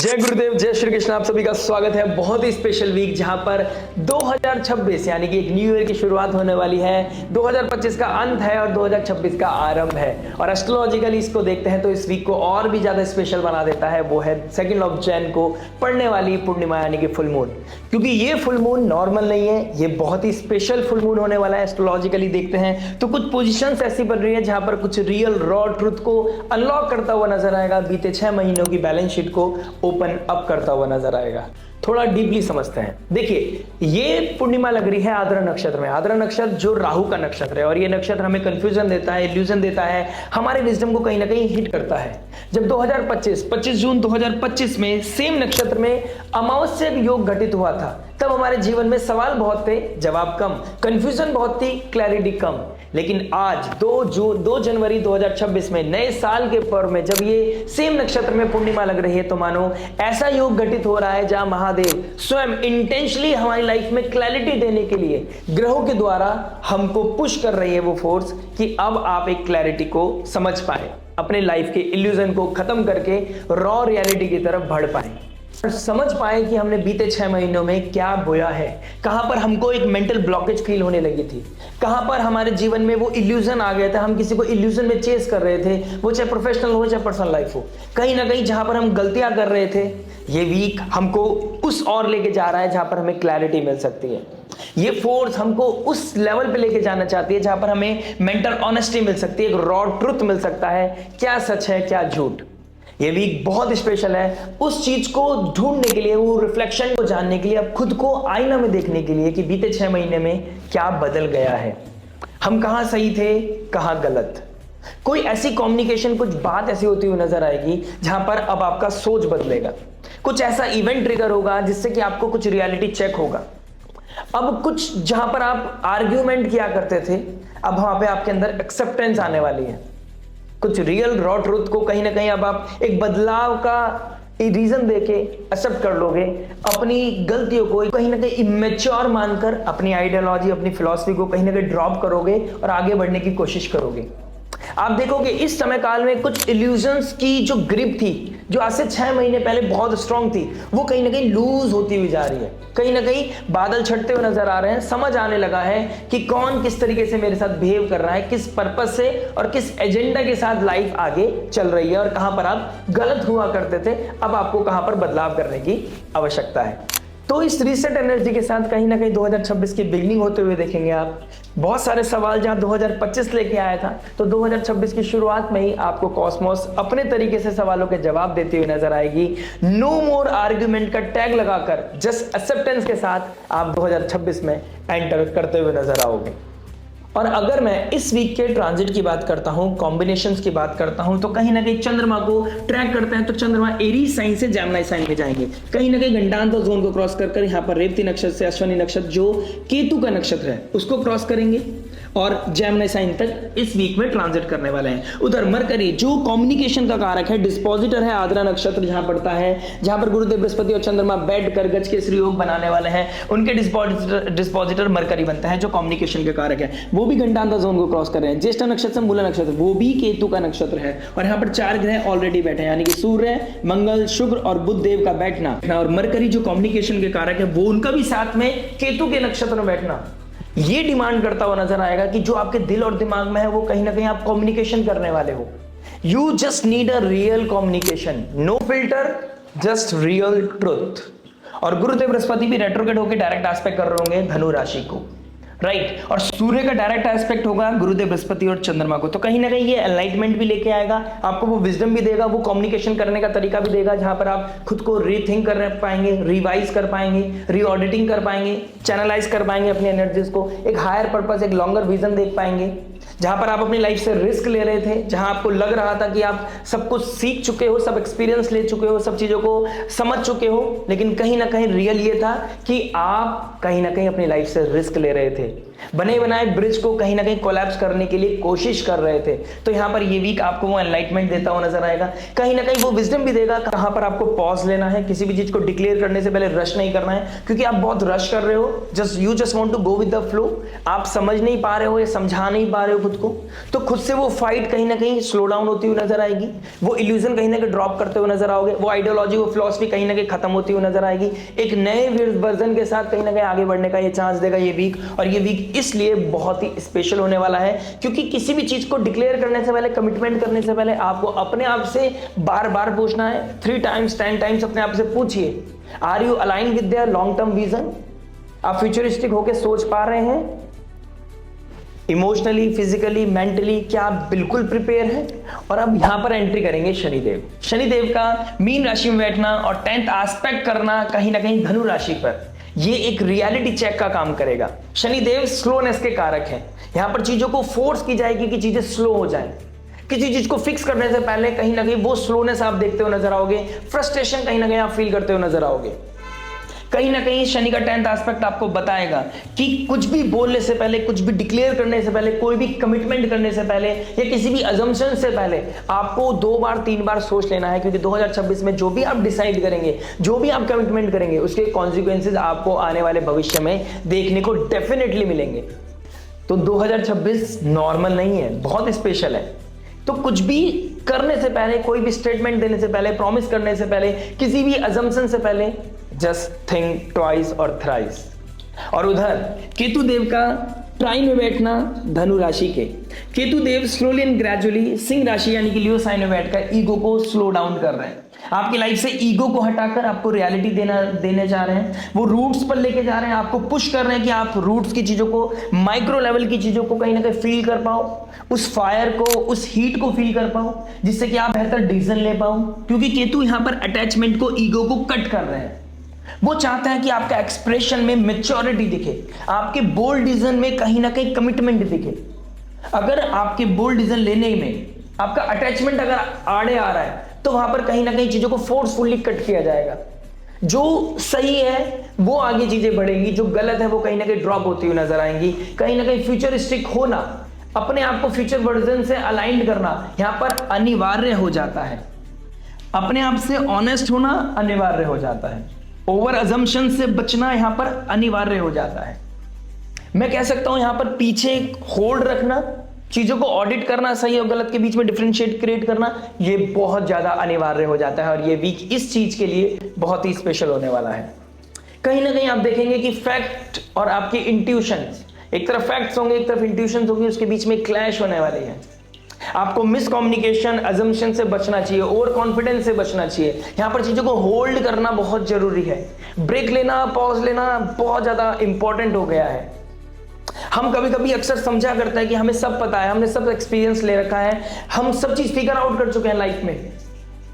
जय गुरुदेव, जय श्री कृष्ण। आप सभी का स्वागत है बहुत ही स्पेशल वीक जहां पर 2026 यानी कि एक न्यू ईयर की शुरुआत होने वाली है। 2025 का अंत है और 2026 का आरंभ है। और एस्ट्रोलॉजिकली इसको देखते हैं तो इस वीक को और भी ज्यादा स्पेशल बना देता है। वो है 2 जनवरी को पड़ने वाली पूर्णिमा यानी कि फुल मून। क्योंकि ये फुल मून नॉर्मल नहीं है, ये बहुत ही स्पेशल फुल मून होने वाला है। एस्ट्रोलॉजिकली देखते हैं तो कुछ पोजिशन ऐसी बन रही है जहां पर कुछ रियल रॉ ट्रुथ को अनलॉक करता हुआ नजर आएगा। बीते 6 महीनों की बैलेंस शीट को ओपन अप करता हुआ नजर आएगा। थोड़ा डीपली समझते हैं। देखिए, ये पूर्णिमा लग रही है आद्रा नक्षत्र में। आद्रा नक्षत्र जो राहु का नक्षत्र है और ये नक्षत्र हमें कंफ्यूजन देता है, इल्यूजन देता है, हमारे विजडम को कहीं ना कहीं हिट करता है। जब 25 जून 2025 में सेम नक्षत्र में अमावस्या योग घटित हुआ था, तब हमारे जीवन में सवाल बहुत थे, जवाब कम, कंफ्यूजन बहुत थी, क्लैरिटी कम। लेकिन आज 2 जनवरी 2026 में नए साल के पर्व में जब ये सेम नक्षत्र में पूर्णिमा लग रही है, तो मानो ऐसा योग घटित हो रहा है जहां महादेव स्वयं इंटेंशनली हमारी लाइफ में क्लैरिटी देने के लिए ग्रहों के द्वारा हमको पुश कर रही है वो फोर्स कि अब आप एक क्लैरिटी को समझ पाए, अपने लाइफ के इल्यूजन को खत्म करके रॉ रियलिटी की तरफ बढ़ पाए और समझ पाए कि हमने बीते 6 महीनों में क्या बोया है, कहां पर हमको एक मेंटल ब्लॉकेज फील होने लगी थी, कहां पर हमारे जीवन में वो इल्यूजन आ गया था, हम किसी को इल्यूजन में चेस कर रहे थे, वो चाहे प्रोफेशनल हो चाहे पर्सनल लाइफ हो। कहीं ना कहीं जहां पर हम गलतियां कर रहे थे, ये वीक हमको उस और लेके जा रहा है जहां पर हमें क्लैरिटी मिल सकती है। ये फोर्स हमको उस लेवल पे लेके जाना चाहती है जहां पर हमें मेंटल ऑनेस्टी मिल सकती है, एक रॉ ट्रुथ मिल सकता है, क्या सच है क्या झूठ। ये वीक बहुत स्पेशल है उस चीज को ढूंढने के लिए, वो रिफ्लेक्शन को जानने के लिए, अब खुद को आईना में देखने के लिए कि बीते 6 महीने में क्या बदल गया है, हम कहां सही थे कहां गलत। कोई ऐसी कम्युनिकेशन, कुछ बात ऐसी होती हुई नजर आएगी जहां पर अब आपका सोच बदलेगा, कुछ ऐसा इवेंट ट्रिगर होगा जिससे कि आपको कुछ रियलिटी चेक होगा। अब कुछ जहां पर आप आर्ग्यूमेंट किया करते थे, अब वहां पे आपके अंदर एक्सेप्टेंस आने वाली है। कुछ रियल रॉ ट्रूथ को कहीं ना कहीं अब आप एक बदलाव का रीजन देके एक्सेप्ट कर लोगे। अपनी गलतियों को कहीं ना कहीं इमेच्योर मानकर अपनी आइडियोलॉजी, अपनी फिलॉसफी को कहीं ना कहीं ड्रॉप करोगे और आगे बढ़ने की कोशिश करोगे। आप देखोगे इस समय काल में कुछ इल्यूजन्स की जो ग्रिप थी, जो आज से 6 महीने पहले बहुत स्ट्रांग थी, वो कहीं ना कहीं लूज होती हुई जा रही है। कहीं ना कहीं बादल छटते हुए नजर आ रहे हैं। समझ आने लगा है कि कौन किस तरीके से मेरे साथ बिहेव कर रहा है, किस पर्पस से और किस एजेंडा के साथ लाइफ आगे चल रही है, और कहां पर आप गलत हुआ करते थे, अब आपको कहां पर बदलाव करने की आवश्यकता है। तो इस रीसेट एनर्जी के साथ कहीं ना कहीं 2026 की बिगनिंग होते हुए देखेंगे आप। बहुत सारे सवाल जहां 2025 लेके आया था, तो 2026 की शुरुआत में ही आपको कॉस्मोस अपने तरीके से सवालों के जवाब देती हुई नजर आएगी। नो मोर आर्ग्यूमेंट का टैग लगाकर जस्ट एक्सेप्टेंस के साथ आप 2026 में एंटर करते हुए नजर आओगे। और अगर मैं इस वीक के ट्रांजिट की बात करता हूं, कॉम्बिनेशंस की बात करता हूं, तो कहीं ना कहीं चंद्रमा को ट्रैक करते हैं तो चंद्रमा एरीज साइन से जेमिनी साइन में जाएंगे। कहीं ना कहीं गंडांतर जोन को क्रॉस कर यहां पर रेवती नक्षत्र से अश्विनी नक्षत्र जो केतु का नक्षत्र है उसको क्रॉस करेंगे और जेमिनी साइन तक इस वीक में ट्रांजिट करने वाले हैं। उधर मरकरी जो कम्युनिकेशन का कारक है, डिस्पोजिटर है, आद्रा नक्षत्र जहां पड़ता है, जहां पर गुरुदेव बृहस्पति और चंद्रमा बैठ कर गज के योग बनाने वाले हैं, उनके डिस्पोजिटर मरकरी बनता है जो कम्युनिकेशन के कारक है। वो भी गंडांतर जोन को क्रॉस कर रहे हैं। ज्येष्ठ नक्षत्र मूला नक्षत्र वो भी केतु का नक्षत्र है और यहाँ पर 4 ग्रह ऑलरेडी बैठे हैं, यानी कि सूर्य, मंगल, शुक्र और बुध देव का बैठना, और मरकरी जो कम्युनिकेशन के कारक है वो उनका भी साथ में केतु के नक्षत्र में बैठना, ये डिमांड करता हुआ नजर आएगा कि जो आपके दिल और दिमाग में है वो कहीं ना कहीं आप कम्युनिकेशन करने वाले हो। You just need a real communication, no filter, just real truth. और गुरुदेव बृहस्पति भी रेट्रोग्रेड होकर डायरेक्ट एस्पेक्ट कर रहे होंगे धनु राशि को, राइट। और सूर्य का डायरेक्ट एस्पेक्ट होगा गुरुदेव बृहस्पति और चंद्रमा को। तो कहीं ना कहीं ये एनलाइटमेंट भी लेके आएगा, आपको वो विजडम भी देगा, वो कम्युनिकेशन करने का तरीका भी देगा जहां पर आप खुद को रीथिंक कर पाएंगे, रिवाइज कर पाएंगे, रीऑडिटिंग कर पाएंगे, चैनलाइज कर पाएंगे अपनी एनर्जीज को, एक हायर पर्पस, एक लॉन्गर विजन देख पाएंगे। जहां पर आप अपनी लाइफ से रिस्क ले रहे थे, जहां आपको लग रहा था कि आप सब कुछ सीख चुके हो, सब एक्सपीरियंस ले चुके हो, सब चीजों को समझ चुके हो, लेकिन कहीं ना कहीं रियल ये था कि आप कहीं ना कहीं अपनी लाइफ से रिस्क ले रहे थे। बने बनाए ब्रिज को कहीं ना कहीं कोलैप्स करने के लिए कोशिश कर रहे थे। तो यहां पर ये वीक आपको वो एनलाइटमेंट देता हुआ नजर आएगा, कहीं ना कहीं वो विजडम भी देगा कहां पर आपको पॉज लेना है, किसी भी चीज को डिक्लेयर करने से पहले रश नहीं करना है, क्योंकि आप बहुत रश कर रहे हो, you just want to go with the flow, आप समझ नहीं पा रहे हो या समझा नहीं पा रहे हो खुद को, तो खुद से वो फाइट कहीं ना कहीं स्लो डाउन होती हुई नजर आएगी, वो इल्यूजन कहीं ना कहीं ड्रॉप करते हुए नजर आओगे, वो आइडियोलॉजी, वो फिलॉसफी कहीं ना कहीं खत्म होती हुई नजर आएगी। एक नए वर्जन के साथ कहीं ना कहीं आगे बढ़ने का ये चांस देगा ये वीक। और ये वीक इसलिए बहुत ही स्पेशल होने वाला है क्योंकि किसी भी चीज को डिक्लेयर करने से पहले, कमिटमेंट करने से पहले आपको अपने आप से बार बार पूछना है, 3 टाइम्स 10 टाइम्स अपने आप से पूछिए, are you align with their long term vision? आप फ्यूचरिस्टिक होकर सोच पा रहे हैं? इमोशनली, फिजिकली, मेंटली क्या आप बिल्कुल प्रिपेयर हैं? और अब यहां पर एंट्री करेंगे शनिदेव। शनिदेव का मीन राशि में बैठना और 10th एस्पेक्ट करना कहीं ना कहीं धनु राशि पर, ये एक रियलिटी चेक का काम करेगा। शनिदेव स्लोनेस के कारक हैं, यहां पर चीजों को फोर्स की जाएगी कि चीजें स्लो हो जाएं। किसी चीज को फिक्स करने से पहले कहीं ना कहीं वो स्लोनेस आप देखते हुए नजर आओगे, फ्रस्ट्रेशन कहीं ना कहीं आप फील करते हुए नजर आओगे। कहीं ना कहीं शनि का 10th एस्पेक्ट आपको बताएगा कि कुछ भी बोलने से पहले, कुछ भी डिक्लेयर करने से पहले, कोई भी कमिटमेंट करने से पहले या किसी भी अजम्पशन से पहले आपको 2 बार 3 बार सोच लेना है, क्योंकि 2026 में जो भी आप डिसाइड करेंगे, जो भी आप कमिटमेंट करेंगे, उसके कॉन्सिक्वेंसेज आपको आने वाले भविष्य में देखने को डेफिनेटली मिलेंगे। तो 2026 नॉर्मल नहीं है, बहुत स्पेशल है। तो कुछ भी करने से पहले, कोई भी स्टेटमेंट देने से पहले, प्रॉमिस करने से पहले, किसी भी अजम्पशन से पहले जस्ट थिंक ट्वाइस और थ्राइस। और उधर केतु देव का ट्राइन में बैठना धनु राशि के, केतु देव स्लोली एंड ग्रेजुअली सिंह राशि यानी कि लियो साइन में बैठकर ईगो को स्लो डाउन कर रहे हैं। आपकी लाइफ से ईगो को हटाकर आपको रियलिटी देने जा रहे हैं, वो रूट्स पर लेके जा रहे हैं, आपको पुश कर रहे हैं कि आप रूट्स की चीजों को, माइक्रो लेवल की चीजों को कहीं ना कहीं फील कर पाओ, उस फायर को, उस हीट को फील कर पाओ, जिससे कि आप बेहतर डिसीजन ले पाओ। क्योंकि केतु यहां पर अटैचमेंट को, ईगो को कट कर रहे हैं। वो चाहता है कि आपका एक्सप्रेशन में मैच्योरिटी दिखे, आपके बोल्ड डिसीजन में कहीं ना कहीं कमिटमेंट दिखे। अगर आपके बोल्ड डिसीजन लेने में आपका अटैचमेंट अगर आड़े आ रहा है तो वहां पर कहीं ना कहीं चीजों को फोर्सफुली कट किया जाएगा। जो सही है वो आगे चीजें बढ़ेंगी, जो गलत है वो कहीं ना कहीं ड्रॉप होती हुई नजर आएंगी। कहीं ना कहीं फ्यूचरिस्टिक होना, अपने आप को फ्यूचर वर्जन से अलाइंड करना यहां पर अनिवार्य हो जाता है। अपने आप से ऑनेस्ट होना अनिवार्य हो जाता है। ओवर अजम्पशन से बचना यहां पर अनिवार्य हो जाता है। मैं कह सकता हूं यहां पर पीछे होल्ड रखना, चीजों को ऑडिट करना, सही और गलत के बीच में डिफरेंशिएट क्रिएट करना, ये बहुत ज्यादा अनिवार्य हो जाता है। और ये वीक इस चीज के लिए बहुत ही स्पेशल होने वाला है। कहीं ना कहीं आप देखेंगे कि फैक्ट और आपकी इंट्यूशंस, एक तरफ फैक्ट्स होंगे, एक तरफ इंट्यूशंस होंगी, उसके बीच में क्लैश होने वाली है। आपको मिस कम्युनिकेशन, अजम्पशन से बचना चाहिए, ओवर कॉन्फिडेंस से बचना चाहिए। यहां पर चीजों को होल्ड करना बहुत जरूरी है। ब्रेक लेना, पॉज लेना बहुत ज्यादा इंपॉर्टेंट हो गया है। हम कभी कभी अक्सर समझा करते हैं कि हमें सब पता है, हमने सब एक्सपीरियंस ले रखा है, हम सब चीज फिगर आउट कर चुके हैं लाइफ में।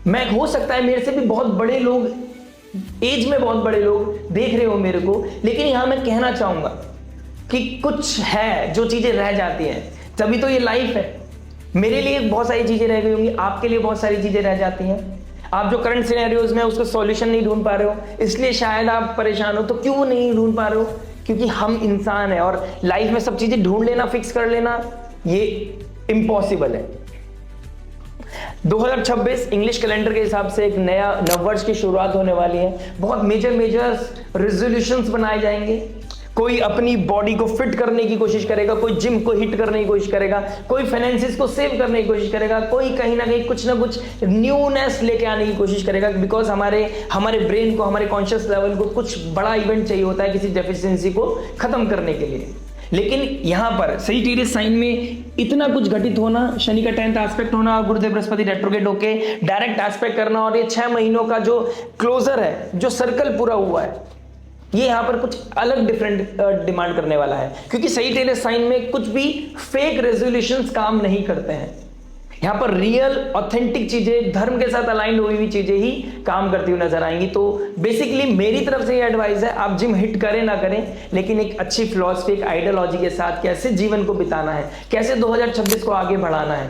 मैं, हो सकता है मेरे से भी बहुत बड़े लोग, एज में बहुत बड़े लोग देख रहे हो मेरे को, लेकिन यहां मैं कहना चाहूंगा कि कुछ है जो चीजें रह जाती हैं, तभी तो ये लाइफ है। मेरे लिए बहुत सारी चीजें रह गई होंगी, आपके लिए बहुत सारी चीजें रह जाती हैं। आप जो करंट सिनेरियोज में उसका सॉल्यूशन नहीं ढूंढ पा रहे हो, इसलिए शायद आप परेशान हो। तो क्यों नहीं ढूंढ पा रहे हो? क्योंकि हम इंसान हैं और लाइफ में सब चीजें ढूंढ लेना, फिक्स कर लेना, ये इम्पॉसिबल है। 2026 इंग्लिश कैलेंडर के हिसाब से एक नया नववर्ष की शुरुआत होने वाली है। बहुत मेजर रेजोल्यूशंस बनाए जाएंगे। कोई अपनी बॉडी को फिट करने की कोशिश करेगा, कोई जिम को हिट करने की कोशिश करेगा, कोई फाइनेंसिस को सेव करने की कोशिश करेगा, कोई कहीं ना कहीं कुछ ना कुछ न्यूनेस लेके आने की कोशिश करेगा। बिकॉज हमारे ब्रेन को, हमारे कॉन्शियस लेवल को कुछ बड़ा इवेंट चाहिए होता है किसी डेफिशिएंसी को खत्म करने के लिए। लेकिन यहां पर सजिटेरियस साइन में इतना कुछ घटित होना, शनि का 10th एस्पेक्ट होना, गुरुदेव बृहस्पति रेट्रोग्रेड होके डायरेक्ट एस्पेक्ट करना, और ये 6 महीनों का जो क्लोजर है, जो सर्कल पूरा हुआ है, ये यहां पर कुछ अलग डिफरेंट डिमांड करने वाला है। क्योंकि सजिटेरियस साइन में कुछ भी फेक रेजोल्यूशंस काम नहीं करते हैं। यहां पर रियल ऑथेंटिक चीजें, धर्म के साथ अलाइंड हुई हुई चीजें ही काम करती हुई नजर आएंगी। तो बेसिकली मेरी तरफ से ये एडवाइस है, आप जिम हिट करें ना करें, लेकिन एक अच्छी फिलॉसफी, एक आइडियोलॉजी के साथ कैसे जीवन को बिताना है, कैसे 2026 को आगे बढ़ाना है,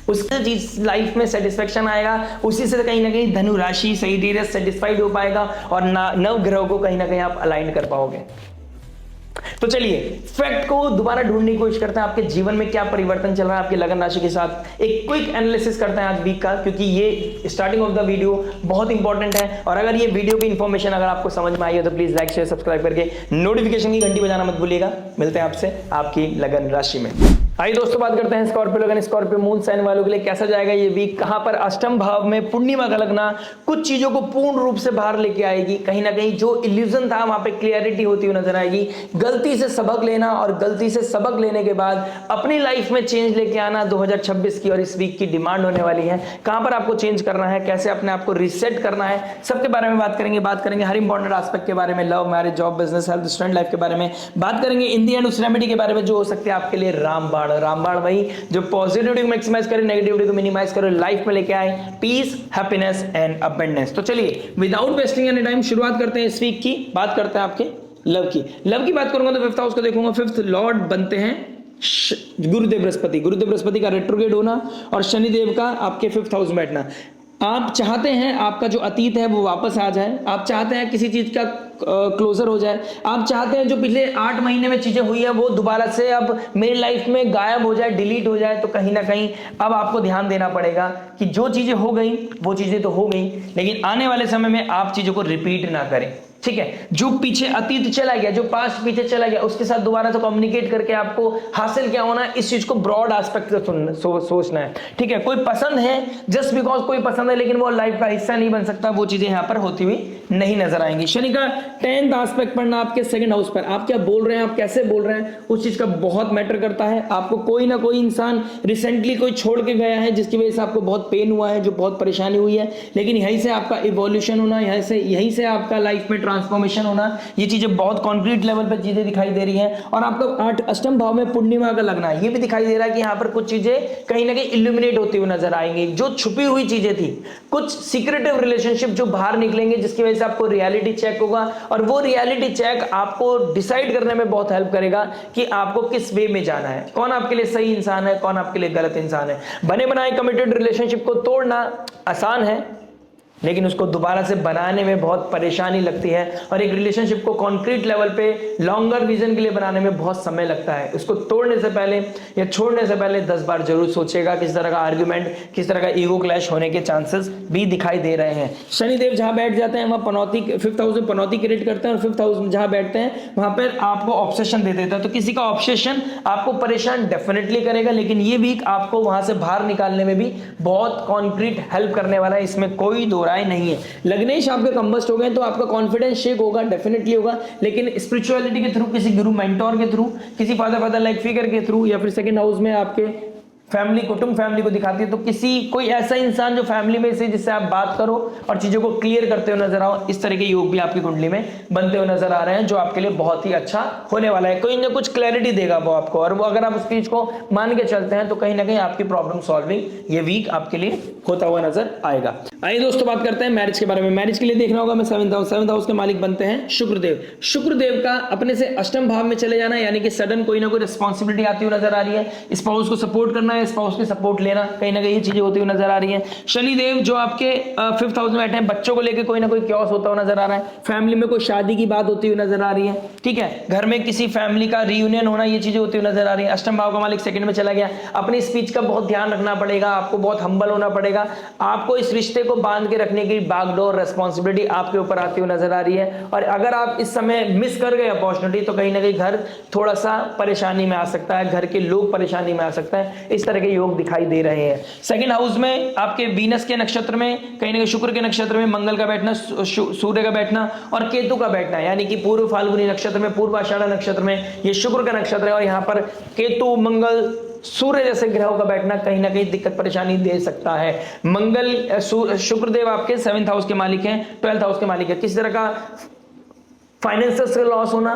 उससे चीज लाइफ में सेटिस्फेक्शन आएगा। उसी से कहीं ना कहीं धनु राशि सजिटेरियस सेटिस्फाइड हो पाएगा और नव ग्रहों को कहीं ना कहीं आप अलाइन कर पाओगे। तो चलिए फैक्ट को दोबारा ढूंढने की कोशिश करते हैं, आपके जीवन में क्या परिवर्तन चल रहा है आपके लगन राशि के साथ। एक क्विक एनालिसिस करते हैं आज वीक का, क्योंकि ये स्टार्टिंग ऑफ द वीडियो बहुत इंपॉर्टेंट है। और अगर ये वीडियो की इंफॉर्मेशन अगर आपको समझ में आई है तो प्लीज लाइक शेयर सब्सक्राइब करके नोटिफिकेशन की घंटी बजाना मत भूलिएगा। मिलते हैं आपसे आपकी लगन राशि में। आइए दोस्तों बात करते हैं स्कॉर्पियो लगन, स्कॉर्पियो मून साइन वालों के लिए कैसा जाएगा ये वीक। कहां पर अष्टम भाव में पूर्णिमा का लगना कुछ चीजों को पूर्ण रूप से बाहर लेके आएगी। कहीं ना कहीं जो इल्यूजन था वहां पे क्लियरिटी होती हुई नजर आएगी। गलती से सबक लेना और गलती से सबक लेने के बाद अपनी लाइफ में चेंज लेके आना 2026 की और इस वीक की डिमांड होने वाली है। कहां पर आपको चेंज करना है, कैसे अपने आप को रीसेट करना है, सबके बारे में बात करेंगे हर इंपॉर्टेंट एस्पेक्ट के बारे में, love marriage job business health student life के बारे में बात करेंगे, इंडियन उस रेमेडी के बारे में जो हो सकती है आपके लिए रामबाण वही जो पॉजिटिविटी को मैक्सिमाइज करे, नेगेटिविटी को मिनिमाइज करे, लाइफ में लेके आए पीस, हैप्पीनेस एंड अबंडेंस। तो चलिए विदाउट वेस्टिंग एनी टाइम शुरुआत करते हैं इस वीक की। बात करते हैं आपके लव की बात करूंगा तो फिफ्थ हाउस को देखूंगा। फिफ्थ लॉर्ड बनते हैं गुरुदेव बृहस्पति का रेट्रोग्रेड होना और शनिदेव का आपके फिफ्थ हाउस में बैठना। आप चाहते हैं आपका जो अतीत है वो वापस आ जाए, आप चाहते हैं किसी चीज का क्लोजर हो जाए, आप चाहते हैं जो पिछले 8 महीने में चीजें हुई है वो दोबारा से अब मेरी लाइफ में गायब हो जाए, डिलीट हो जाए। तो कहीं ना कहीं अब आपको ध्यान देना पड़ेगा कि जो चीजें हो गई वो चीजें तो हो गई, लेकिन आने वाले समय में आप चीजों को रिपीट ना करें। ठीक है, जो पीछे अतीत चला गया, जो पास्ट पीछे चला गया, उसके साथ दोबारा से कम्युनिकेट करके आपको हासिल क्या होना है, इस चीज को ब्रॉड एस्पेक्ट से सोचना है। ठीक है, कोई पसंद है जस्ट बिकॉज कोई पसंद है लेकिन वो लाइफ का हिस्सा नहीं बन सकता, वो चीजें यहां पर होती हुई नहीं नजर आएंगी। शनि का 10th एस्पेक्ट पढ़ना आपके सेकंड हाउस पर, आप क्या बोल रहे हैं, आप कैसे बोल रहे हैं, उस चीज का बहुत मैटर करता है। आपको कोई ना कोई इंसान रिसेंटली कोई छोड़ के गया है जिसकी वजह से आपको बहुत पेन हुआ है, जो बहुत परेशानी हुई है, लेकिन यहीं से आपका इवोल्यूशन होना, यहीं से आपका लाइफ में ट्रांसफॉर्मेशन होना, ये चीजें बहुत कॉन्क्रीट लेवल पर चीजें दिखाई दे रही हैं। और आपको अष्टम भाव में पूर्णिमा का लगना है, ये भी दिखाई दे रहा है कि यहाँ पर कुछ चीजें कहीं ना कहीं इल्यूमिनेट होती हुई नजर आएंगी। जो छुपी हुई चीजें थी, कुछ सीक्रेटिव रिलेशनशिप जो बाहर निकलेंगे, जिसकी वजह से आपको रियलिटी चेक होगा और वो रियलिटी चेक आपको डिसाइड करने में बहुत हेल्प करेगा कि आपको किस वे में जाना है, कौन आपके लिए सही इंसान है, कौन आपके लिए गलत इंसान है। बने बनाए कमिटेड रिलेशनशिप को तोड़ना आसान है, लेकिन उसको दोबारा से बनाने में बहुत परेशानी लगती है और एक रिलेशनशिप को कॉन्क्रीट लेवल पे लॉन्गर विजन के लिए बनाने में बहुत समय लगता है। उसको तोड़ने से पहले या छोड़ने से पहले 10 बार जरूर सोचेगा। किस तरह का आर्ग्यूमेंट, किस तरह का ईगो क्लैश होने के चांसेस भी दिखाई दे रहे हैं। शनिदेव जहां बैठ जाते हैं वहां पनौती, फिफ्थ हाउस में पनौती क्रिएट करते हैं और फिफ्थ हाउस में जहां बैठते हैं वहां पर आपको ऑब्सेशन दे देता है। तो किसी का ऑब्सेशन आपको परेशान डेफिनेटली करेगा, लेकिन ये वीक आपको वहां से बाहर निकालने में भी बहुत कॉन्क्रीट हेल्प करने वाला है, इसमें कोई दो राय नहीं है। लग्नेश आपके कंबस्ट हो गए तो आपका कॉन्फिडेंस शेक होगा, डेफिनेटली होगा, लेकिन स्पिरिचुअलिटी के थ्रू, किसी गुरु मेंटोर के थ्रू, किसी फादर लाइक फिगर के थ्रू, या फिर सेकंड हाउस में आपके फैमिली, कुटुंब फैमिली को दिखाती है, तो कोई ऐसा इंसान जो फैमिली में से जिससे आप बात करो और चीजों को क्लियर करते हुए नजर आओ, इस तरह के योग भी आपकी कुंडली में बनते हुए नजर आ रहे हैं, जो आपके लिए बहुत ही अच्छा होने वाला है। कोई ना कुछ क्लैरिटी देगा वो आपको, और वो अगर आप उस चीज को मान के चलते हैं तो कहीं ना कहीं आपकी प्रॉब्लम सॉल्विंग ये वीक आपके लिए होता हुआ नजर आएगा। आइए दोस्तों बात करते हैं मैरिज के बारे में। मैरिज के लिए देखना होगा, मैं सेवंथ हाउस के मालिक बनते हैं शुक्रदेव का अपने से अष्टम भाव में चले जाना, यानी कि सडन कोई ना कोई रिस्पॉन्सिबिलिटी आती हुई नजर आ रही है। स्पाउस को सपोर्ट करना है, स्पाउस की सपोर्ट लेना, कहीं ना कहीं ये चीजें होती हुई नजर आ रही है। शनिदेव जो आपके फिफ्थ हाउस में बैठे हैं, बच्चों को लेकर कोई ना कोई क्योस होता हुआ नजर आ रहा है। फैमिली में कोई शादी की बात होती हुई नजर आ रही है। ठीक है, घर में किसी फैमिली का रियूनियन होना, ये चीजें होती हुई नजर आ रही है। अष्टम भाव का मालिक सेकंड में चला गया। अपनी स्पीच का बहुत ध्यान रखना पड़ेगा, आपको बहुत हम्बल होना पड़ेगा। आपको इस रिश्ते को बांध के रखने की बागडोर रेस्पॉन्सिबिलिटी आपके ऊपर आती हुई नजर आ रही है, और अगर आप इस समय मिस कर गए अपॉर्चुनिटी तो कहीं ना कहीं घर थोड़ा सा परेशानी में आ सकता है, घर के लोग परेशानी में आ सकता है। इस तरह के योग दिखाई दे रहे हैं। सेकंड हाउस में आपके वीनस के नक्षत्र में, कहीं ना कहीं शुक्र के नक्षत्र में मंगल का बैठना, सूर्य का बैठना और केतु का बैठना, यानी कि पूर्व फाल्गुनी नक्षत्र में, पूर्व आषाढ़ नक्षत्र में ये शुक्र का नक्षत्र है, और यहाँ पर केतु, मंगल, सूर्य जैसे ग्रहों का बैठना कहीं ना कहीं दिक्कत परेशानी दे सकता है। शुक्रदेव आपके 7th हाउस के मालिक हैं, 12th हाउस के मालिक है। किसी तरह का फाइनेंसेस का लॉस होना,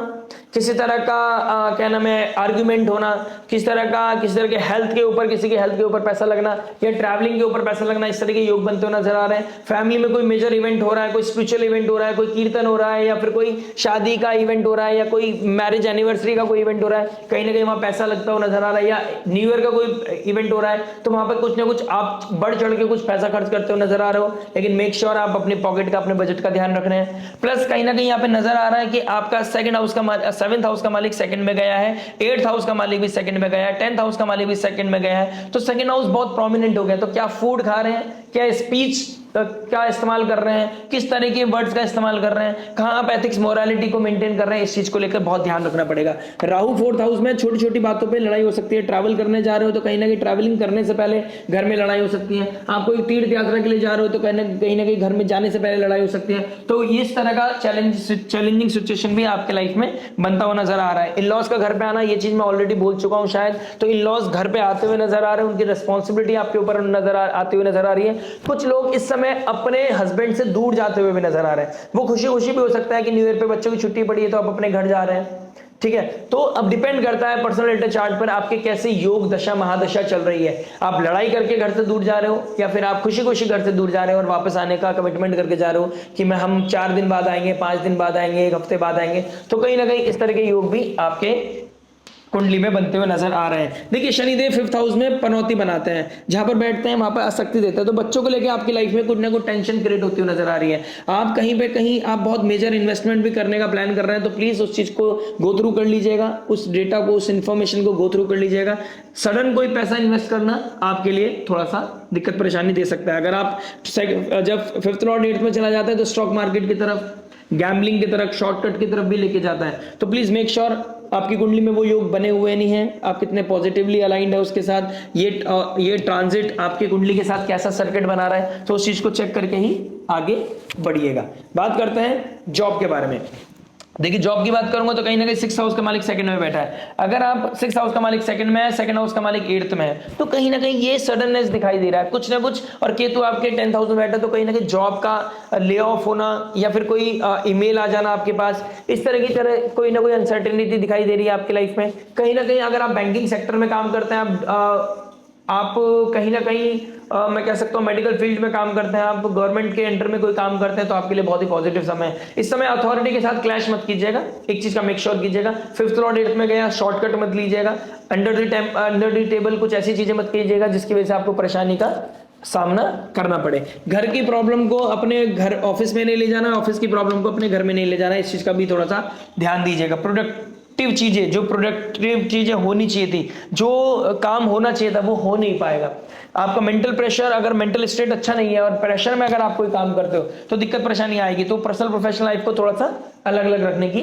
किसी तरह का क्या नाम है आर्ग्यूमेंट होना, किसी तरह के हेल्थ के ऊपर, किसी के हेल्थ के ऊपर पैसा लगना या ट्रैवलिंग के ऊपर पैसा लगना, इस तरह के योग बनते हुए नजर आ रहे हैं। फैमिली में कोई मेजर इवेंट हो रहा है, कोई स्पिरिचुअल इवेंट हो रहा है, कोई कीर्तन हो रहा है, या फिर कोई शादी का इवेंट हो रहा है, या कोई मैरिज एनिवर्सरी का कोई इवेंट हो रहा है, कहीं ना कहीं वहां पैसा लगता हुआ नजर आ रहा है, या न्यू ईयर का कोई इवेंट हो रहा है, तो वहां पर कुछ ना कुछ आप बढ़ चढ़ के कुछ पैसा खर्च करते हुए नजर आ रहे हो, लेकिन मेक श्योर आप अपने पॉकेट का, अपने बजट का ध्यान रख रहे हैं। प्लस कहीं ना कहीं यहाँ पे नजर आ रहा है कि आपका सेकंड हाउस का 7th हाउस का मालिक सेकंड में गया है, 8th हाउस का मालिक भी सेकंड में गया है, 10th हाउस का मालिक भी सेकंड में गया है, तो सेकंड हाउस बहुत प्रोमिनेंट हो गया। तो क्या फूड खा रहे हैं, क्या स्पीच क्या इस्तेमाल कर रहे हैं, किस तरह के वर्ड्स का इस्तेमाल कर रहे हैं, कहां आप एथिक्स मोरालिटी को मेंटेन कर रहे हैं, इस चीज को लेकर बहुत ध्यान रखना पड़ेगा। राहु 4th हाउस में छोटी छोटी बातों पे लड़ाई हो सकती है। ट्रैवल करने जा रहे हो तो कहीं ना कहीं ट्रैवलिंग करने से पहले घर में लड़ाई हो सकती है। आप कोई तीर्थ यात्रा के लिए जा रहे हो तो कहीं ना कहीं घर में जाने से पहले लड़ाई हो सकती है। तो इस तरह का चैलेंजिंग सिचुएशन भी आपके लाइफ में बनता हुआ नजर आ रहा है। इन लॉज का घर पे आना, ये चीज मैं ऑलरेडी बोल चुका हूं शायद। तो इन लॉज घर पे आते हुए नजर आ रहे हैं, उनकी रिस्पॉन्सिबिलिटी आपके ऊपर आती हुई नजर आ रही है। कुछ लोग इस समय अपने हस्बैंड से दूर जाते हुए भी नजर आ रहे हैं। वो खुशी खुशी भी हो सकता है कि न्यू ईयर पे बच्चों की छुट्टी पड़ी है तो आप अपने घर जा रहे हैं, ठीक है। तो अब डिपेंड करता है पर्सनल चार्ट पर आपके कैसे योग दशा महादशा चल रही है। आप लड़ाई करके घर से दूर जा रहे हो या फिर आप खुशी खुशी घर से दूर जा रहे हो और वापस आने का कमिटमेंट करके जा रहे हो कि हम 4 दिन बाद आएंगे, 5 दिन बाद आएंगे, 1 हफ्ते बाद आएंगे। तो कहीं ना कहीं इस तरह के योग भी आपके कुंडली में बनते हुए नजर आ रहे हैं। देखिए शनिदेव 5th हाउस में पनौती बनाते हैं, जहां पर बैठते हैं वहां पर आसक्ति देते हैं। तो बच्चों को लेकर आपकी लाइफ में कुछ ना कुछ टेंशन क्रिएट होती हुई नजर आ रही है। आप कहीं आप बहुत मेजर इन्वेस्टमेंट भी करने का प्लान कर रहे हैं तो प्लीज उस चीज को गो थ्रू कर लीजिएगा, उस डेटा को, उस इंफॉर्मेशन को गो थ्रू कर लीजिएगा। सडन कोई पैसा इन्वेस्ट करना आपके लिए थोड़ा सा दिक्कत परेशानी दे सकता है। अगर आप जब 5th लॉर्ड 8th में चला जाता है तो स्टॉक मार्केट की तरफ, गैम्बलिंग की तरफ, शॉर्टकट की तरफ भी लेके जाता है। तो प्लीज मेक श्योर आपकी कुंडली में वो योग बने हुए नहीं है, आप कितने पॉजिटिवली अलाइंड है उसके साथ, ये ट्रांजिट आपकी कुंडली के साथ कैसा सर्किट बना रहा है, तो उस चीज को चेक करके ही आगे बढ़िएगा। बात करते हैं जॉब के बारे में। देखिए जॉब की बात करूंगा तो कहीं ना कहीं 6th हाउस का मालिक सेकंड में बैठा है। अगर आप 6th हाउस का मालिक सेकंड में है, 2nd हाउस का मालिक 8th में है, तो कहीं ना कहीं ये सडननेस दिखाई दे रहा है कुछ ना कुछ। और केतु आपके 10th हाउस में बैठा है तो कहीं ना कहीं जॉब का ले ऑफ होना या फिर कोई ईमेल आ जाना आपके पास, इस तरह की कोई ना कोई अनसर्टेनिटी दिखाई दे रही है आपकी लाइफ में। कहीं ना कहीं अगर आप बैंकिंग सेक्टर में काम करते हैं, आप कहीं ना कहीं मैं कह सकता हूं मेडिकल फील्ड में काम करते हैं, आप गवर्नमेंट के अंडर में कोई काम करते हैं, तो आपके लिए बहुत ही पॉजिटिव समय है। इस समय अथॉरिटी के साथ क्लैश मत कीजिएगा, एक चीज का मेक श्योर कीजिएगा। 5th लॉर्ड 8th में गया, शॉर्टकट मत लीजिएगा, अंडर द टेबल कुछ ऐसी चीजें मत कीजिएगा जिसकी वजह से आपको परेशानी का सामना करना पड़े। घर की प्रॉब्लम को अपने घर ऑफिस में नहीं ले जाना, ऑफिस की प्रॉब्लम को अपने घर में नहीं ले जाना, इस चीज का भी थोड़ा सा ध्यान दीजिएगा। प्रोडक्टिव चीजें, जो प्रोडक्टिव चीजें होनी चाहिए थी, जो काम होना चाहिए था, वो हो नहीं पाएगा। आपका मेंटल प्रेशर, अगर मेंटल स्टेट अच्छा नहीं है और प्रेशर में अगर आप कोई काम करते हो तो दिक्कत परेशानी आएगी। तो पर्सनल प्रोफेशनल लाइफ को थोड़ा सा अलग अलग रखने की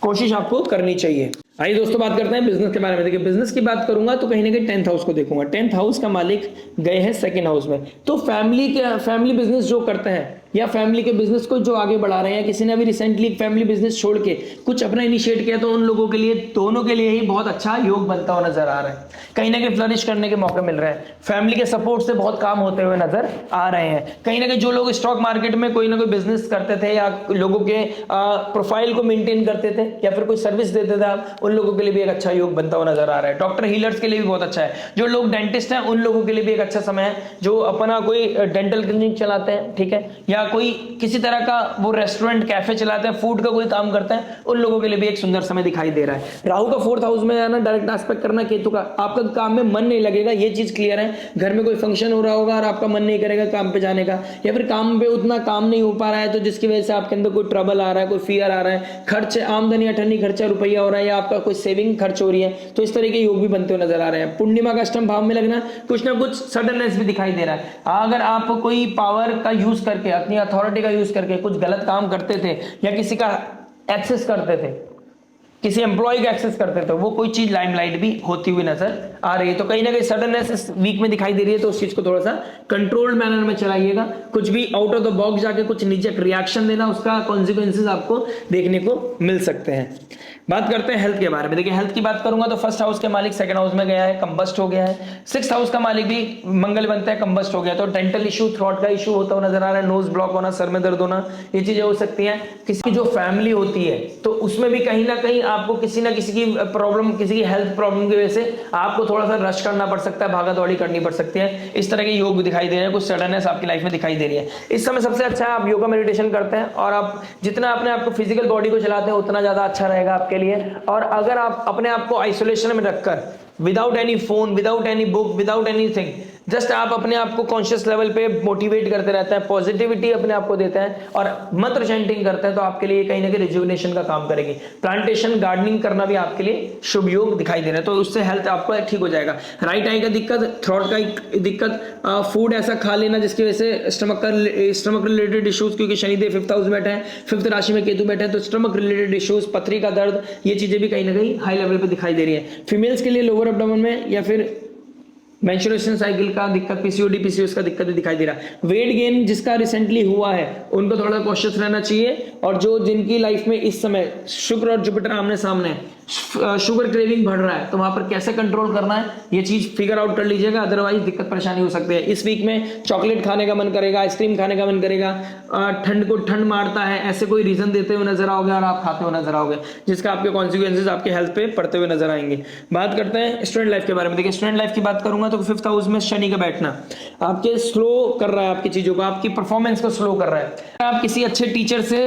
कोशिश आपको करनी चाहिए। आइए दोस्तों बात करते हैं बिजनेस के बारे में। देखिए बिजनेस की बात करूंगा तो कहीं ना कहीं 10th हाउस को देखूंगा। 10th हाउस का मालिक गए हैं 2nd हाउस में। तो फैमिली बिजनेस जो करते हैं या फैमिली के बिजनेस को जो आगे बढ़ा रहे हैं, किसी ने भी रिसेंटली फैमिली बिजनेस छोड़ के कुछ अपना इनिशिएट किया, तो उन लोगों के लिए, दोनों के लिए ही बहुत अच्छा योग बनता हुआ नजर आ रहा है। कहीं ना कहीं फ्लरिश करने के मौके मिल रहे हैं, फैमिली के सपोर्ट से बहुत काम होते हुए नजर आ रहे हैं। कहीं ना कहीं जो लोग स्टॉक मार्केट में कोई ना कोई बिजनेस करते थे या लोगों के प्रोफाइल को मेंटेन करते थे या फिर कोई सर्विस देते थे आप, उन लोगों के लिए भी एक अच्छा योग बनता हुआ नजर आ रहा है। डॉक्टर हीलर्स के लिए भी बहुत अच्छा है। जो लोग डेंटिस्ट हैं उन लोगों के लिए भी एक अच्छा समय है, जो अपना कोई डेंटल क्लिनिक चलाते हैं, ठीक है, या कोई किसी तरह का वो रेस्टोरेंट कैफे चलाते हैं, फूड का कोई काम करते हैं, उन लोगों के लिए भी एक सुंदर समय दिखाई दे रहा है। राहु का 4th हाउस में आना, डायरेक्ट एस्पेक्ट करना केतु का, आपका काम में मन नहीं लगेगा, ये चीज क्लियर है। घर में कोई फंक्शन हो रहा होगा और आपका मन नहीं करेगा काम पे जाने का, या फिर काम पे उतना काम नहीं हो पा रहा है तो जिसकी वजह से आपके अंदर कोई ट्रबल आ रहा है, कोई फियर आ रहा है, खर्च, आमदनी अठन्नी खर्चा रुपया हो रहा है, या आपका कोई सेविंग खर्च हो रही है, तो इस तरह के योग भी बनते हुए नजर आ रहे हैं। पूर्णिमा का अष्टम भाव में लगना, कुछ ना कुछ सडननेस भी दिखाई दे रहा है। अगर आप कोई पावर का यूज करके, अपनी अथॉरिटी का यूज करके कुछ गलत काम करते थे या किसी का एक्सेस करते थे, किसी एम्प्लॉय का एक्सेस करते थे, वो कोई चीज लाइमलाइट भी होती हुई नजर आ रही है। तो कहीं ना कहीं सडननेस इस वीक में दिखाई दे रही है, तो उस चीज को थोड़ा सा कंट्रोल्ड मैनर में चलाइएगा। कुछ भी आउट ऑफ द बॉक्स जाके कुछ नीचे रिएक्शन देना, उसका कॉन्सिक्वेंसेस आपको देखने को मिल सकते हैं। बात करते हैं हेल्थ के बारे में। देखिए हेल्थ की बात करूंगा तो 1st हाउस के मालिक 2nd हाउस में गया है, कंबस्ट हो गया है। 6th हाउस का मालिक भी मंगल बनता है, कंबस्ट हो गया। तो डेंटल इशू, थ्रोट का इशू होता हुआ नजर आ रहा है, नोज ब्लॉक होना, सर में दर्द होना, ये चीजें हो सकती हैं। किसी की जो फैमिली होती है तो उसमें भी कहीं ना कहीं आपको किसी ना किसी की प्रॉब्लम, किसी की हेल्थ प्रॉब्लम की वजह से आपको थोड़ा सा रश करना पड़ सकता है, भागा दौड़ी करनी पड़ सकती है। इस तरह के योग भी दिखाई दे रहे हैं, कुछ सडननेस आपकी लाइफ में दिखाई दे रही है। इस समय सबसे अच्छा है आप योगा मेडिटेशन करते हैं, और आप जितना अपने आपको फिजिकल बॉडी को चलाते हैं उतना ज्यादा अच्छा रहेगा आपके लिए। और अगर आप अपने आप को आइसोलेशन में रखकर, without any phone, without any book, without anything, just आप अपने आप को कॉन्शियस लेवल पे मोटिवेट करते रहते हैं, पॉजिटिविटी अपने आप को देते हैं और मंत्र चैंटिंग करते हैं, तो आपके लिए कहीं ना कहीं रिजुविनेशन का काम करेगी। प्लांटेशन गार्डनिंग करना भी आपके लिए शुभ योग दिखाई दे रहा है, तो उससे हेल्थ आपका ठीक हो जाएगा। राइट आई का दिक्कत, थ्रोट का दिक्कत, फूड ऐसा खा लेना जिसकी वजह से स्टमक रिलेटेड इश्यूज, क्योंकि शनिदेव 5th हाउस में बैठे हैं, 5th राशि में केतु बैठे हैं, तो स्टमक रिलेटेड इश्यूज, पथरी का दर्द, ये चीजें भी कहीं ना कहीं हाई लेवल पे दिखाई दे रही है। फीमेल्स के लिए लोअर एब्डोमेन में या फिर मेंस्ट्रुएशन साइकिल का दिक्कत, पीसीओडी पीसीओएस का दिक्कत दिखाई दे रहा है। वेट गेन जिसका रिसेंटली हुआ है उनको थोड़ा कॉशियस रहना चाहिए, और जो जिनकी लाइफ में इस समय शुक्र और जुपिटर आमने सामने है, शुगर क्रेविंग बढ़ रहा है, तो वहां पर कैसे कंट्रोल करना है ये चीज फिगर आउट कर लीजिएगा, अदरवाइज दिक्कत परेशानी हो सकती है। इस वीक में चॉकलेट खाने का मन करेगा, आइसक्रीम खाने का मन करेगा, ठंड को ठंड मारता है, ऐसे कोई रीजन देते हुए नजर आओगे और आप खाते हुए नजर आओगे, जिसका आपके कॉन्सिक्वेंसेज आपके हेल्थ पे पड़ते हुए नजर आएंगे। बात करते हैं स्टूडेंट लाइफ के बारे में। देखिए स्टूडेंट लाइफ की बात करूंगा तो 5th हाउस में शनि का बैठना आपके स्लो कर रहा है, आपकी चीजों को, आपकी परफॉर्मेंस को स्लो कर रहा है। आप किसी अच्छे टीचर से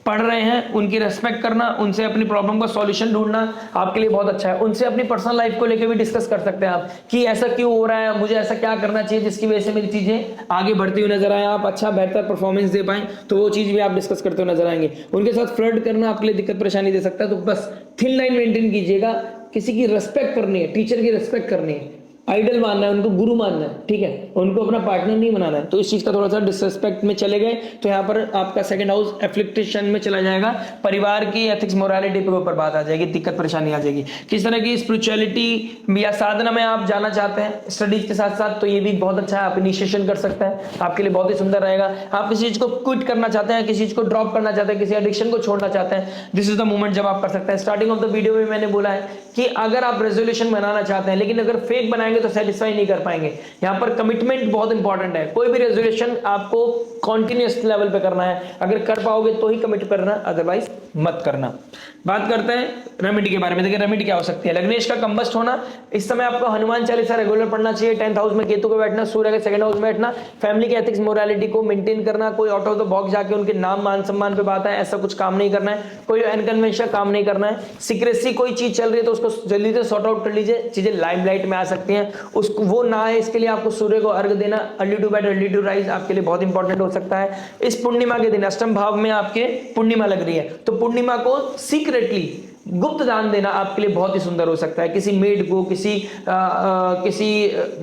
पढ़ रहे हैं, उनकी रेस्पेक्ट करना, उनसे अपनी प्रॉब्लम का सॉल्यूशन ढूंढना आपके लिए बहुत अच्छा है। उनसे अपनी पर्सनल लाइफ को लेकर भी डिस्कस कर सकते हैं आप कि ऐसा क्यों हो रहा है, मुझे ऐसा क्या करना चाहिए जिसकी वजह से मेरी चीजें आगे बढ़ती हुई नजर आए, आप अच्छा बेहतर परफॉर्मेंस दे पाएं, तो वो चीज भी आप डिस्कस करते हुए नजर आएंगे। उनके साथ फ्लर्ट करना आपके लिए दिक्कत परेशानी दे सकता है, तो बस थिन लाइन मेंटेन कीजिएगा। किसी की रेस्पेक्ट करनी है, टीचर की रेस्पेक्ट करनी है, आइडल मानना है, उनको गुरु मानना है, ठीक है, उनको अपना पार्टनर नहीं बनाना है, तो इस चीज का थोड़ा सा डिसरेस्पेक्ट में चले गए तो यहाँ पर आपका 2nd हाउस एफ्लिक्टेशन में चला जाएगा, परिवार की एथिक्स मोरालिटी के ऊपर बात आ जाएगी, दिक्कत परेशानी आ जाएगी। किस तरह की स्पिरिचुअलिटी या साधना में आप जाना चाहते हैं स्टडीज के साथ साथ, तो ये भी बहुत अच्छा है, आप इनिशिएशन कर सकते हैं, आपके लिए बहुत ही सुंदर रहेगा। आप किसी चीज को क्विट करना चाहते हैं, किसी चीज को ड्रॉप करना चाहते हैं, किसी एडिक्शन को छोड़ना चाहते हैं, दिस इज द मोमेंट जब आप कर सकते हैं। स्टार्टिंग ऑफ द वीडियो में मैंने बोला है कि अगर आप रेजोल्यूशन बनाना चाहते हैं लेकिन अगर फेक बनाएंगे तो सेटिस्फाई नहीं कर पाएंगे। यहां पर कमिटमेंट बहुत इंपॉर्टेंट है, कोई भी रेजोल्यूशन आपको कॉन्टिन्यूअस लेवल पे करना है, अगर कर पाओगे तो ही कमिट करना, अदरवाइज मत करना। बात करते हैं रेमेडी के बारे में। देखिए रेमेडी क्या हो सकती है। लग्नेश का कंबस्ट होना, इस समय आपको हनुमान चालीसा रेगुलर पढ़ना चाहिए। 10th हाउस में केतु का बैठना, सूर्य के 2nd हाउस में बैठना, फैमिली के एथिक्स मोरालिटी को मेंटेन करना, कोई आउट ऑफ द बॉक्स जाके उनके नाम मान सम्मान पे बात है ऐसा कुछ काम नहीं करना है, कोई अनकन्वेंशनल काम नहीं करना है, सीक्रेसी कोई चीज चल रही है तो उसको जल्दी से सॉर्ट आउट कर लीजिए, चीजें लाइमलाइट में आ सकती हैं, उसको वो ना है, इसके लिए आपको सूर्य को अर्घ देना, early to bed early to rise आपके लिए बहुत इंपॉर्टेंट हो सकता है। इस पूर्णिमा के दिन अष्टम भाव में आपके पूर्णिमा लग रही है, तो पूर्णिमा को सीक्रेटली गुप्त दान देना आपके लिए बहुत ही सुंदर हो सकता है। किसी मेड को, किसी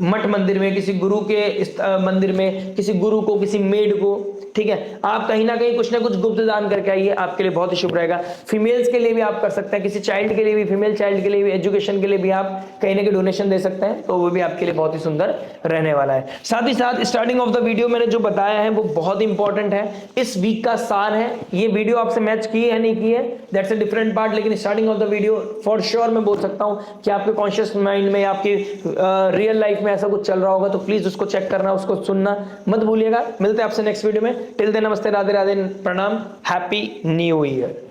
मठ मंदिर में, किसी गुरु के मंदिर में, किसी गुरु को, किसी मेड को, ठीक है, आप कहीं ना कुछ गुप्त दान करके आइए, आपके लिए बहुत ही शुभ रहेगा। फीमेल्स के लिए भी आप कर सकते हैं, किसी चाइल्ड के लिए भी, फीमेल चाइल्ड के लिए भी, एजुकेशन के लिए भी आप कहीं ना कहीं डोनेशन दे सकते हैं, तो वो भी आपके लिए बहुत ही सुंदर रहने वाला है। साथ ही साथ स्टार्टिंग ऑफ द वीडियो मैंने जो बताया है वो बहुत इंपॉर्टेंट है, इस वीक का सार है। ये वीडियो आपसे मैच की है नहीं की है दैट्स अ डिफरेंट पार्ट, लेकिन starting of the video for sure मैं बोल सकता हूं कि आपके कॉन्शियस माइंड में, आपकी रियल लाइफ में ऐसा कुछ चल रहा होगा, तो प्लीज उसको चेक करना, उसको सुनना मत भूलिएगा। मिलते हैं आपसे नेक्स्ट वीडियो में। टिल देन नमस्ते, राधे राधे, प्रणाम, हैप्पी न्यू ईयर।